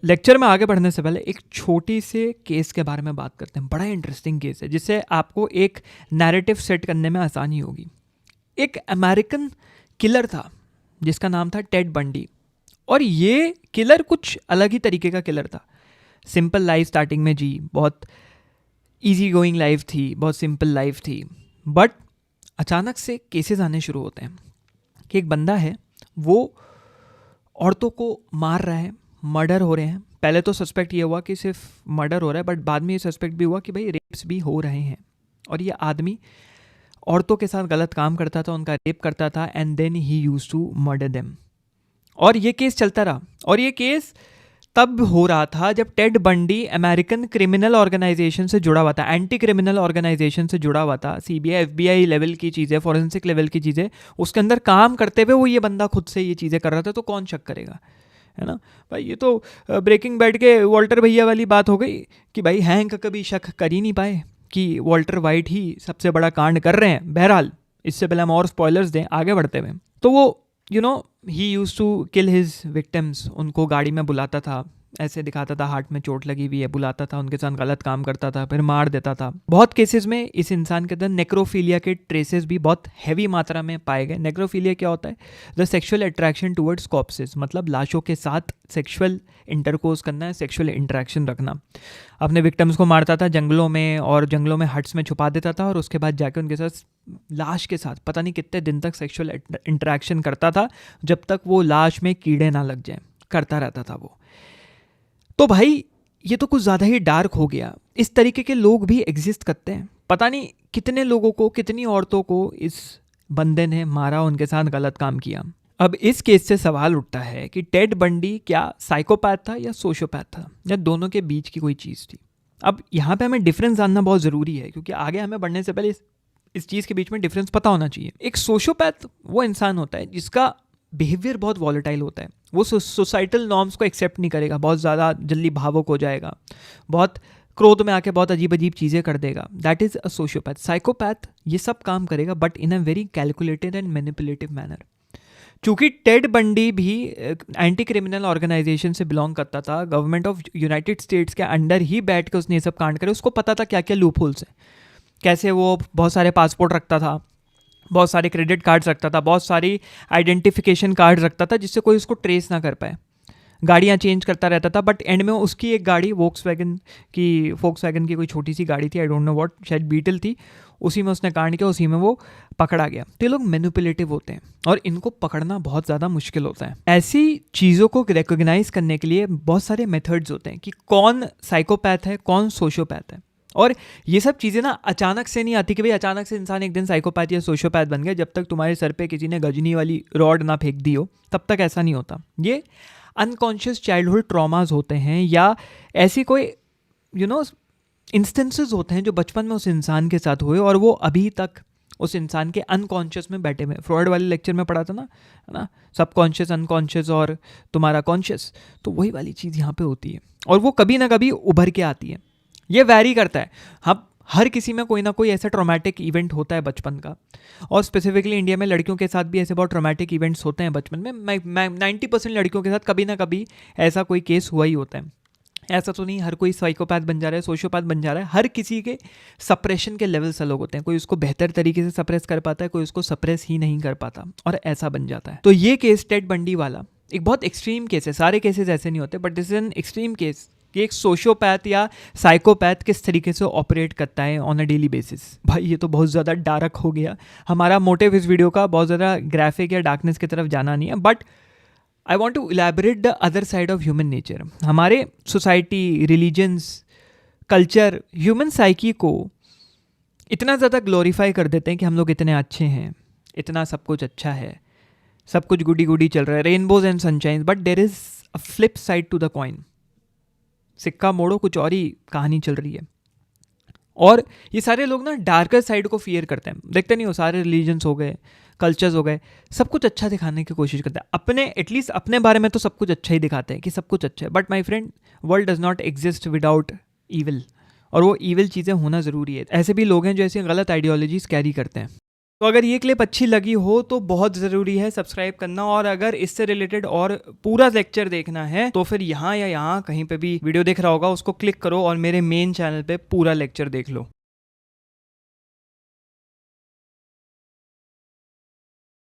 Lecture में आगे बढ़ने से पहले एक छोटी से केस के बारे में बात करते हैं। बड़ा इंटरेस्टिंग केस है जिससे आपको एक नैरेटिव सेट करने में आसानी होगी। एक अमेरिकन किलर था जिसका नाम था टेड बंडी, और ये किलर कुछ अलग ही तरीके का किलर था। सिंपल लाइफ स्टार्टिंग में जी, बहुत इजी गोइंग लाइफ थी, बहुत सिंपल लाइफ थी। बट अचानक से केसेस आने शुरू होते हैं कि एक बंदा है, वो औरतों को मार रहा है, मर्डर हो रहे हैं। पहले तो सस्पेक्ट ये हुआ कि सिर्फ मर्डर हो रहा है, बट बाद में ये सस्पेक्ट भी हुआ कि भाई रेप्स भी हो रहे हैं, और ये आदमी औरतों के साथ गलत काम करता था, उनका रेप करता था, and then he use to murder them. और ये केस चलता रहा, और ये केस तब हो रहा था जब Ted Bundy American criminal organisation से जुड़ा हुआ था, एंटी क्रिमिनल ऑर्गेनाइजेशन से जुड़ा हुआ था। सीबीआई एफबीआई लेवल की चीज़ें, फॉरेंसिक लेवल की चीज़ें, उसके अंदर काम करते हुए वो ये बंदा खुद से ये चीज़ें कर रहा था, तो कौन शक करेगा, है ना भाई। ये तो ब्रेकिंग बैड के वॉल्टर भैया वाली बात हो गई कि भाई हैंक कभी शक कर ही नहीं पाए कि वॉल्टर वाइट ही सबसे बड़ा कांड कर रहे हैं। बहरहाल, इससे पहले हम और स्पॉयलर्स दें आगे बढ़ते हुए, तो वो ही use to kill his victims. उनको गाड़ी में बुलाता था, ऐसे दिखाता था हार्ट में चोट लगी हुई है, बुलाता था, उनके साथ गलत काम करता था, फिर मार देता था। बहुत केसेस में इस इंसान के अंदर नेक्रोफीलिया के ट्रेसेस भी बहुत हैवी मात्रा में पाए गए। नेक्रोफीलिया क्या होता है? द सेक्सुअल अट्रैक्शन टुवर्ड्स कॉर्प्सेस, मतलब लाशों के साथ सेक्सुअल इंटरकोर्स करना है, सेक्सुअल इंटरेक्शन रखना। अपने विक्टिम्स को मारता था जंगलों में, और जंगलों में हट्स में छुपा देता था, और उसके बाद जाके उनके साथ, लाश के साथ पता नहीं कितने दिन तक सेक्सुअल इंटरेक्शन करता था, जब तक वो लाश में कीड़े ना लग जाए, करता रहता था वो। तो भाई ये तो कुछ ज़्यादा ही डार्क हो गया। इस तरीके के लोग भी एग्जिस्ट करते हैं। पता नहीं कितने लोगों को, कितनी औरतों को इस बंदे ने मारा, उनके साथ गलत काम किया। अब इस केस से सवाल उठता है कि टेड बंडी क्या साइकोपैथ था या सोशियोपैथ था, या दोनों के बीच की कोई चीज़ थी। अब यहाँ पे हमें डिफरेंस जानना बहुत ज़रूरी है, क्योंकि आगे हमें बढ़ने से पहले इस चीज़ के बीच में डिफरेंस पता होना चाहिए। एक सोशियोपैथ वो इंसान होता है जिसका बिहेवियर बहुत वॉलेटाइल होता है। वो सोसाइटल नॉर्म्स को एक्सेप्ट नहीं करेगा, बहुत ज़्यादा जल्दी भावुक हो जाएगा, बहुत क्रोध में आके बहुत अजीब अजीब चीज़ें कर देगा। That is a sociopath. Psychopath ये सब काम करेगा, but in a very calculated and manipulative manner. चूंकि टेड बंडी भी एंटी क्रिमिनल ऑर्गेनाइजेशन से बिलोंग करता था, गवर्नमेंट ऑफ यूनाइटेड स्टेट्स के अंडर ही बैठ के उसने ये सब कांड करे, उसको पता था क्या क्या लूप होल्स हैं, कैसे वो बहुत सारे पासपोर्ट रखता था, बहुत सारे क्रेडिट कार्ड्स रखता था, बहुत सारी आइडेंटिफिकेशन कार्ड रखता था, जिससे कोई उसको ट्रेस ना कर पाए। गाड़ियाँ चेंज करता रहता था, बट एंड में उसकी एक गाड़ी फोक्सवैगन की कोई छोटी सी गाड़ी थी, आई डोंट नो व्हाट, शायद बीटल थी, उसी में उसने कांड किया, उसी में वो पकड़ा गया। तो ये लोग मैनिपुलेटिव होते हैं, और इनको पकड़ना बहुत ज़्यादा मुश्किल होता है। ऐसी चीज़ों को रिकॉग्नाइज करने के लिए बहुत सारे मेथड्स होते हैं कि कौन साइकोपैथ है, कौन सोशियोपैथ है। और ये सब चीज़ें ना अचानक से नहीं आती कि भाई अचानक से इंसान एक दिन साइकोपैथ या सोशियोपैथ बन गया। जब तक तुम्हारे सर पे किसी ने गजनी वाली रॉड ना फेंक दी हो, तब तक ऐसा नहीं होता। ये अनकॉन्शियस चाइल्डहुड ट्रॉमास होते हैं, या ऐसी कोई इंस्टेंसेस होते हैं जो बचपन में उस इंसान के साथ हुए, और वो अभी तक उस इंसान के अनकॉन्शियस में बैठे हुए। फ्रॉइड वाले लेक्चर में पढ़ा था ना, है ना, सबकॉन्शियस, अनकॉन्शियस और तुम्हारा कॉन्शियस। तो वही वाली चीज़ यहाँ पे होती है, और वो कभी ना कभी उभर के आती है। ये वैरी करता है। हम हर किसी में कोई ना कोई ऐसा ट्रॉमेटिक इवेंट होता है बचपन का, और स्पेसिफिकली इंडिया में लड़कियों के साथ भी ऐसे बहुत ट्रॉमेटिक इवेंट्स होते हैं बचपन में। मैं 90% लड़कियों के साथ कभी ना कभी ऐसा कोई केस हुआ ही होता है। ऐसा तो नहीं हर कोई साइकोपैथ बन जा रहा है, सोशियोपैथ बन जा रहा है। हर किसी के सप्रेशन के लेवल्स अलग होते हैं। कोई उसको बेहतर तरीके से सप्रेस कर पाता है, कोई उसको सप्रेस ही नहीं कर पाता, और ऐसा बन जाता है। तो ये केस टेड बंडी वाला एक बहुत एक्सट्रीम केस है। सारे केसेस ऐसे नहीं होते, but this is an extreme case कि एक सोशियोपैथ या साइकोपैथ किस तरीके से ऑपरेट करता है ऑन अ डेली बेसिस। भाई ये तो बहुत ज़्यादा डार्क हो गया। हमारा मोटिव इस वीडियो का बहुत ज़्यादा ग्राफिक या डार्कनेस की तरफ जाना नहीं है, but I want to elaborate the other side of human nature. हमारे society, religions, culture human psyche को इतना ज़्यादा ग्लोरीफाई कर देते हैं कि हम लोग इतने अच्छे हैं, इतना सब कुछ अच्छा है, सब कुछ गुडी गुडी चल रहा है, rainbows and sunshine, but there is a flip side to the coin. सिक्का मोड़ो, कुछ और ही कहानी चल रही है। और ये सारे लोग ना डार्कर साइड को फियर करते हैं। देखते नहीं हो, सारे रिलीजन्स हो गए, कल्चर्स हो गए, सब कुछ अच्छा दिखाने की कोशिश करते हैं। अपने एटलीस्ट अपने बारे में तो सब कुछ अच्छा ही दिखाते हैं कि सब कुछ अच्छा है। But my friend, world does not exist without evil, और वो ईविल चीज़ें होना ज़रूरी है। ऐसे भी लोग हैं जो ऐसी गलत आइडियोलॉजीज कैरी करते हैं। तो अगर ये क्लिप अच्छी लगी हो तो बहुत ज़रूरी है सब्सक्राइब करना, और अगर इससे रिलेटेड और पूरा लेक्चर देखना है तो फिर यहाँ या यहाँ कहीं पे भी वीडियो दिख रहा होगा उसको क्लिक करो और मेरे मेन चैनल पे पूरा लेक्चर देख लो।